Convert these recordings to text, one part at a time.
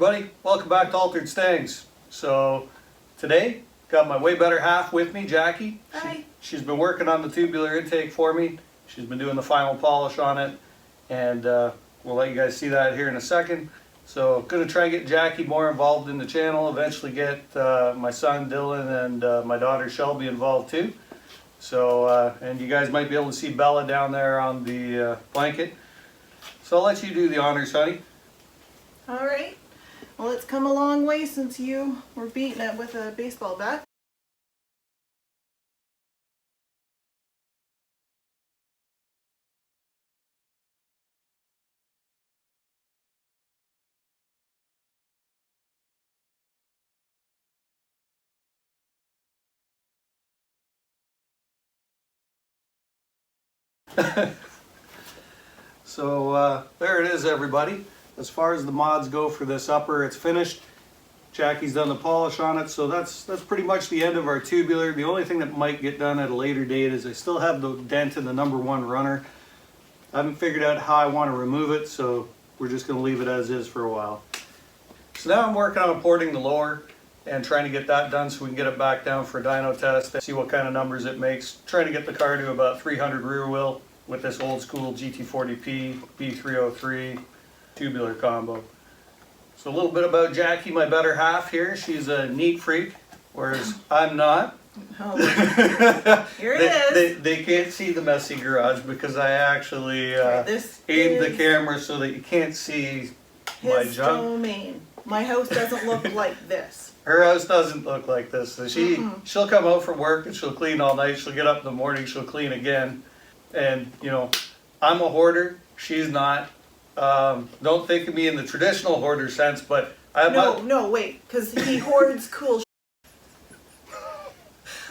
everybody, welcome back to Altered Stangs. So today, got my way better half with me, Jackie. Hi. She's been working on the tubular intake for me. She's been doing the final polish on it, and we'll let you guys see that here in a second. So going to try and get Jackie more involved in the channel, eventually get my son Dylan and my daughter Shelby involved too. So, and you guys might be able to see Bella down there on the blanket. So I'll let you do the honors, honey. All right. Well, it's come a long way since you were beating it with a baseball bat. So there it is, everybody. As far as the mods go for this upper, it's finished. Jackie's done the polish on it, so that's pretty much the end of our tubular. The only thing that might get done at a later date is I still have the dent in the #1 runner. I haven't figured out how I want to remove it, so we're just going to leave it as is for a while. So now I'm working on porting the lower and trying to get that done so we can get it back down for a dyno test and see what kind of numbers it makes. Trying to get the car to about 300 rear wheel with this old school GT40P B303 tubular combo. So a little bit about Jackie, my better half here. She's a neat freak, whereas I'm not. Oh, here it is. They can't see the messy garage because I actually aimed the camera so that you can't see my his junk. domain. My house doesn't look like this. Her house doesn't look like this. So she'll come out from work and she'll clean all night. She'll get up in the morning, she'll clean again. And you know, I'm a hoarder. She's not. Don't think of me in the traditional hoarder sense, but No, wait, because he hoards cool.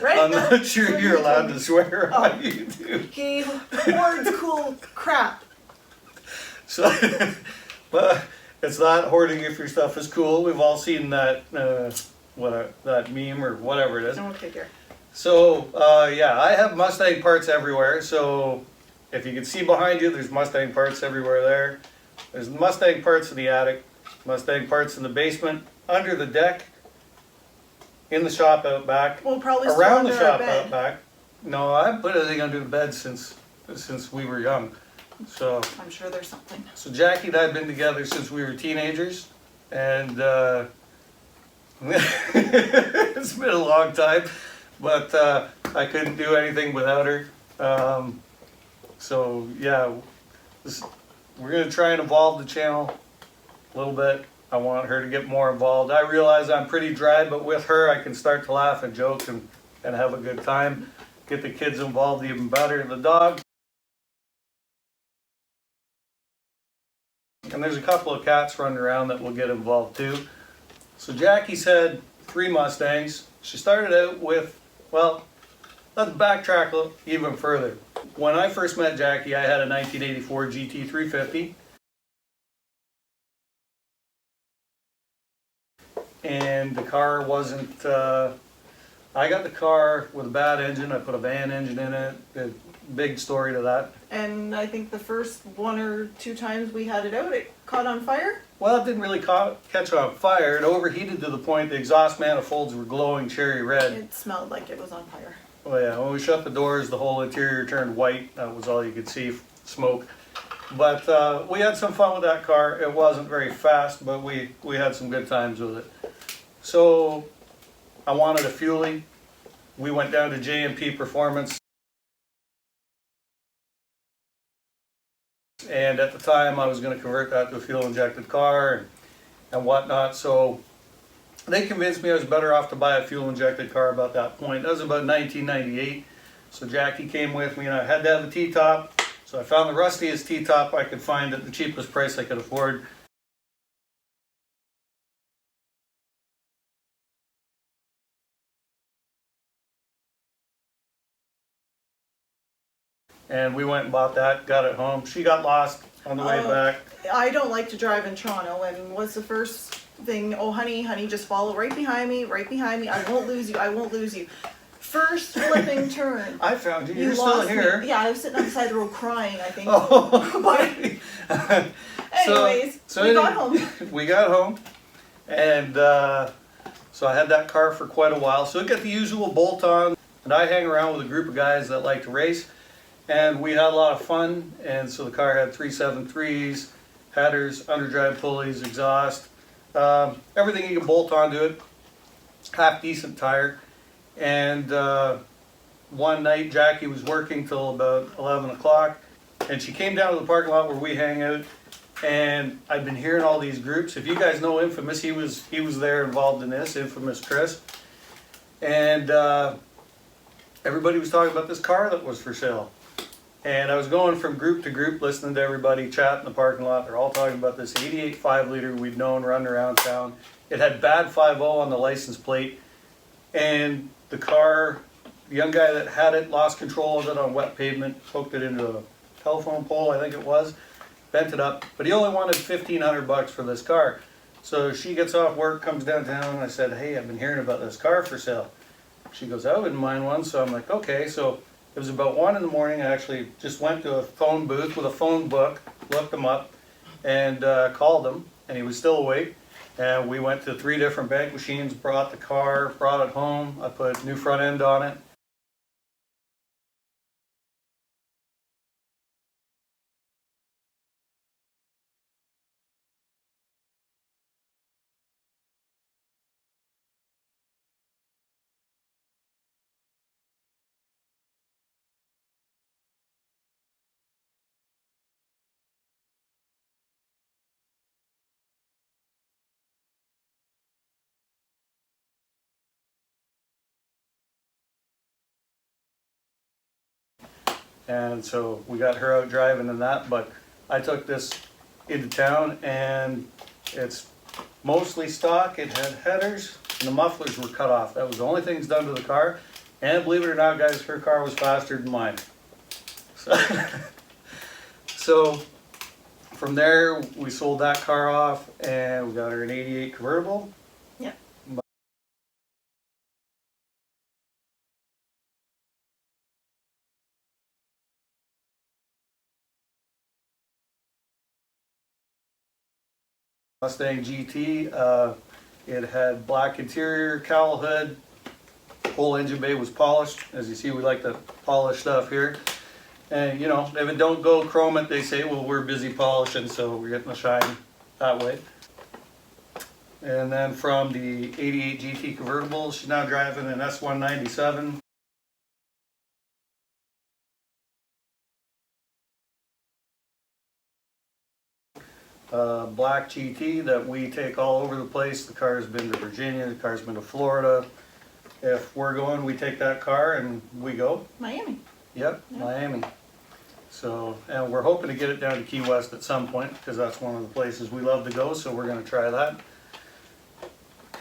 Right? I'm not sure you're allowed to swear on YouTube. He hoards cool crap. So, well, it's not hoarding if your stuff is cool. We've all seen that that meme or whatever it is. Okay, here. So yeah, I have Mustang parts everywhere. So if you can see behind you, there's Mustang parts everywhere there. There's Mustang parts in the attic, Mustang parts in the basement, under the deck, in the shop out back, Well, probably around the still under our shop bed. out back. No, I haven't put anything under the bed since we were young. So I'm sure there's something. So Jackie and I have been together since we were teenagers, and it's been a long time, but I couldn't do anything without her. So yeah, we're going to try and evolve the channel a little bit. I want her to get more involved. I realize I'm pretty dry, but with her I can start to laugh and joke and have a good time. Get the kids involved even better. The dog. And there's a couple of cats running around that will get involved too. So Jackie's had 3 Mustangs. She started out with, well, let's backtrack even further. When I first met Jackie, I had a 1984 GT350. And the car wasn't, I got the car with a bad engine. I put a van engine in it. A big story to that. And I think the first 1 or 2 times we had it out, it caught on fire. Well, it didn't really catch on fire. It overheated to the point the exhaust manifolds were glowing cherry red. It smelled like it was on fire. Oh yeah, when we shut the doors, the whole interior turned white. That was all you could see, smoke. But we had some fun with that car. It wasn't very fast, but we had some good times with it. So I wanted a fuelie. We went down to J&P Performance. And at the time, I was going to convert that to a fuel-injected car and whatnot. So they convinced me I was better off to buy a fuel-injected car about that point. That was about 1998. So Jackie came with me, and I had to have a T-top. So I found the rustiest T-top I could find at the cheapest price I could afford. And we went and bought that, got it home. She got lost on the way back. I don't like to drive in Toronto, and what's the first thing? Oh, honey, just follow right behind me, I won't lose you, I won't lose you. First flipping turn. I found you. You're still here. Me. Yeah, I was sitting on the side of the road crying, I think. Oh, but anyways, we got home. We got home. And so I had that car for quite a while. So it got the usual bolt-on, and I hang around with a group of guys that like to race, and we had a lot of fun. And so the car had 373s, headers, underdrive pulleys, exhaust, everything you can bolt onto it, half decent tire. And one night Jackie was working till about 11 o'clock, and she came down to the parking lot where we hang out, and I've been hearing all these groups. If you guys know Infamous, he was there involved in this, Infamous Chris. And everybody was talking about this car that was for sale. And I was going from group to group, listening to everybody chat in the parking lot. They're all talking about this 88 5-liter we'd known running around town. It had bad 5.0 on the license plate, and the car, the young guy that had it lost control of it on wet pavement, hooked it into a telephone pole, I think it was, bent it up, but he only wanted $1,500 for this car. So she gets off work, comes downtown, and I said, hey, I've been hearing about this car for sale. She goes, I wouldn't mind one. So I'm like, okay. So it was about 1 in the morning. I actually just went to a phone booth with a phone book, looked him up, and called him, and he was still awake. And we went to 3 different bank machines, brought the car, brought it home. I put new front end on it. And so we got her out driving in that, but I took this into town, and it's mostly stock. It had headers, and the mufflers were cut off. That was the only things done to the car. And believe it or not, guys, her car was faster than mine. So from there, we sold that car off, and we got her an 88 convertible. Yeah. Mustang GT. It had black interior, cowl hood, whole engine bay was polished. As you see, we like to polish stuff here. And you know, if it don't go chrome it, they say, well, we're busy polishing, so we're getting the shine that way. And then from the 88 GT convertible, she's now driving an S197. Black GT that we take all over the place. The car's been to Virginia, the car's been to Florida. If we're going, we take that car and we go. Miami. Yep, yeah. Miami. So, and we're hoping to get it down to Key West at some point, because that's one of the places we love to go, so we're going to try that.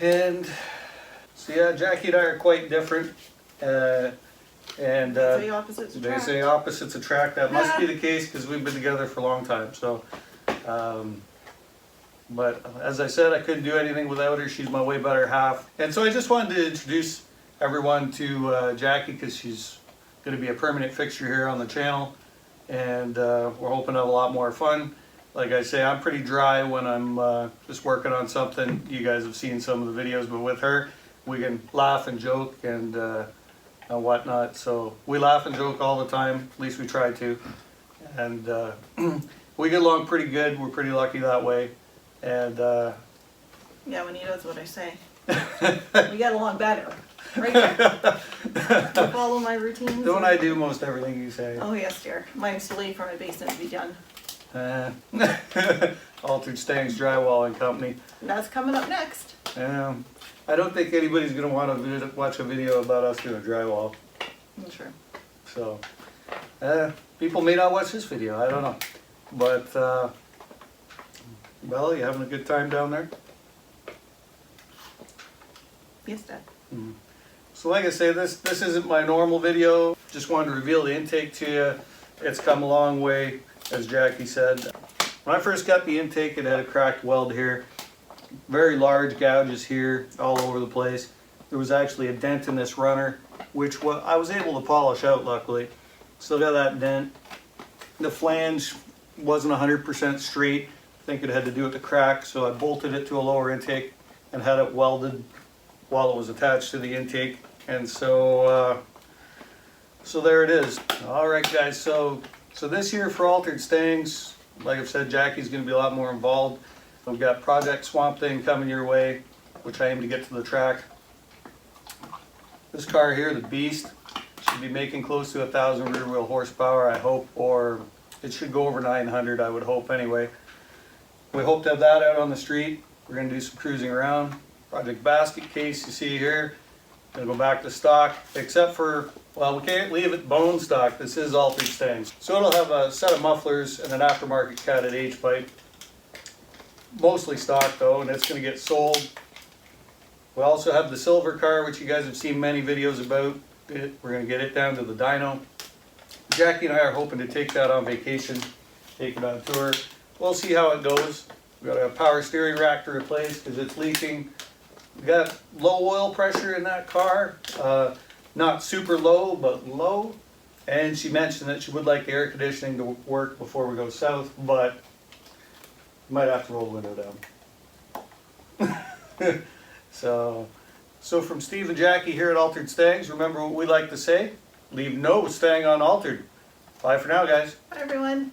And so yeah, Jackie and I are quite different. They say opposites attract. They say opposites attract. That must be the case, because we've been together for a long time. So, but as I said, I couldn't do anything without her. She's my way better half. And so I just wanted to introduce everyone to Jackie, because she's going to be a permanent fixture here on the channel. And we're hoping to have a lot more fun. Like I say, I'm pretty dry when I'm just working on something. You guys have seen some of the videos, but with her, we can laugh and joke and whatnot. So we laugh and joke all the time, at least we try to. And we get along pretty good. We're pretty lucky that way. And yeah, when he does what I say, we get along better. Right there. You follow my routines. Don't I do most everything you say? Oh yes, dear. Mine's too late for my basement to be done. Altered Stangs Drywall and Company. And that's coming up next. I don't think anybody's going to want to watch a video about us doing drywall. I'm sure. So, people may not watch this video. I don't know. But, well, you having a good time down there? Yes, Dad. Mm-hmm. So like I say, this isn't my normal video. Just wanted to reveal the intake to you. It's come a long way, as Jackie said. When I first got the intake, it had a cracked weld here. Very large gouges here, all over the place. There was actually a dent in this runner, which I was able to polish out, luckily. Still got that dent. The flange wasn't 100% straight. I think it had to do with the crack, so I bolted it to a lower intake. and had it welded while it was attached to the intake. And so, so there it is. All right, guys. So this year for Altered Stangs, like I've said, Jackie's going to be a lot more involved. We've got Project Swamp Thing coming your way, which I aim to get to the track. This car here, the Beast, should be making close to 1,000 rear wheel horsepower, I hope, or it should go over 900, I would hope anyway. We hope to have that out on the street. We're going to do some cruising around. Project Basket case you see here, going to go back to stock, except for, well, we can't leave it bone stock. This is Altered Stangs. So it'll have a set of mufflers and an aftermarket Cat H pipe. Mostly stock though, and it's going to get sold. We also have the silver car, which you guys have seen many videos about. We're going to get it down to the dyno. Jackie and I are hoping to take that on vacation, take it on tour. We'll see how it goes. We've got a power steering rack to replace because it's leaking. We got low oil pressure in that car. Not super low, but low. And she mentioned that she would like the air conditioning to work before we go south, but you might have to roll the window down. So from Steve and Jackie here at Altered Stangs, remember what we like to say, leave no stang unaltered. Bye for now, guys. Bye, everyone.